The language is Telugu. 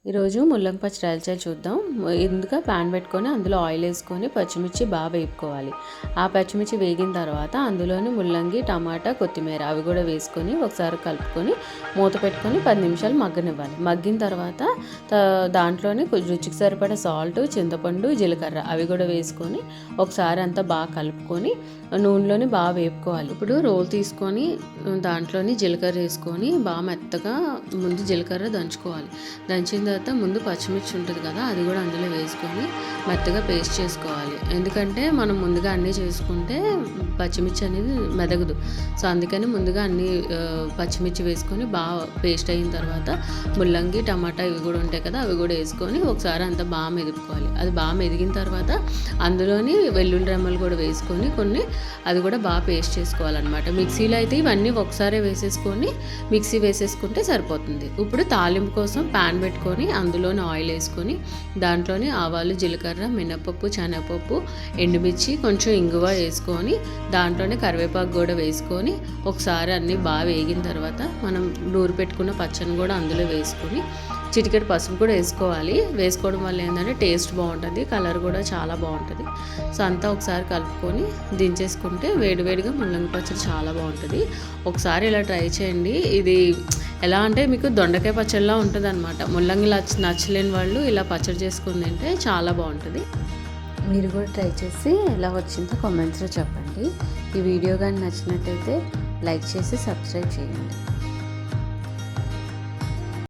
ఈరోజు ముల్లంగి పచ్చడి ఎలా చేయాలో చూద్దాం. ముందుగా ప్యాన్ పెట్టుకొని అందులో ఆయిల్ వేసుకొని పచ్చిమిర్చి బాగా వేపుకోవాలి. ఆ పచ్చిమిర్చి వేగిన తర్వాత అందులోని ముల్లంగి, టమాటా, కొత్తిమీర అవి కూడా వేసుకొని ఒకసారి కలుపుకొని మూత పెట్టుకొని 10 నిమిషాలు మగ్గనివ్వాలి. మగ్గిన తర్వాత దాంట్లోని రుచికి సరిపడా సాల్ట్, చింతపండు, జీలకర్ర అవి కూడా వేసుకొని ఒకసారి అంతా బాగా కలుపుకొని నూనెలోని బాగా వేపుకోవాలి. ఇప్పుడు రోల్ తీసుకొని దాంట్లోని జీలకర్ర వేసుకొని బాగా మెత్తగా ముందు జీలకర్ర దంచుకోవాలి. దంచిన తర్వాత ముందు పచ్చిమిర్చి ఉంటుంది కదా, అది కూడా అందులో వేసుకొని మెత్తగా పేస్ట్ చేసుకోవాలి. ఎందుకంటే మనం ముందుగా అన్నీ చేసుకుంటే పచ్చిమిర్చి అనేది మెదగదు. సో అందుకని ముందుగా అన్నీ పచ్చిమిర్చి వేసుకొని బాగా పేస్ట్ అయిన తర్వాత ముల్లంగి, టమాటా ఇవి కూడా ఉంటాయి కదా, అవి కూడా వేసుకొని ఒకసారి అంతా బాగా మెదుపుకోవాలి. అది బాగా మెదిగిన తర్వాత అందులోని వెల్లుల్లి రెమ్మలు కూడా వేసుకొని కొన్ని అది కూడా బాగా పేస్ట్ చేసుకోవాలన్నమాట. మిక్సీలో అయితే ఇవన్నీ ఒకసారి వేసేసుకొని మిక్సీ వేసేసుకుంటే సరిపోతుంది. ఇప్పుడు తాలింపు కోసం ప్యాన్ పెట్టుకొని అందులోని ఆయిల్ వేసుకొని దాంట్లోని ఆవాలు, జీలకర్ర, మినపప్పు, శనగపప్పు, ఎండుమిర్చి, కొంచెం ఇంగువ వేసుకొని దాంట్లోనే కరివేపాకు కూడా వేసుకొని ఒకసారి అన్నీ బాగా వేగిన తర్వాత మనం నూరు పెట్టుకున్న పచ్చని కూడా అందులో వేసుకొని చిటికెడు పసుపు కూడా వేసుకోవాలి. వేసుకోవడం వల్ల ఏంటంటే టేస్ట్ బాగుంటుంది, కలర్ కూడా చాలా బాగుంటుంది. సో అంతా ఒకసారి కలుపుకొని దించేసుకుంటే వేడివేడిగా ముల్లంగి పచ్చడి చాలా బాగుంటుంది. ఒకసారి ఇలా ట్రై చేయండి. ఇది ఎలా అంటే మీకు దొండకాయ పచ్చడిలా ఉంటుంది అనమాట. ముల్లంగి నచ్చలేని వాళ్ళు ఇలా పచ్చడి చేసుకుని తింటే చాలా బాగుంటుంది. మీరు కూడా ట్రై చేసి ఎలా వచ్చిందో కామెంట్స్లో చెప్పండి. ఈ వీడియో కానీ నచ్చినట్టయితే లైక్ చేసి సబ్స్క్రైబ్ చేయండి.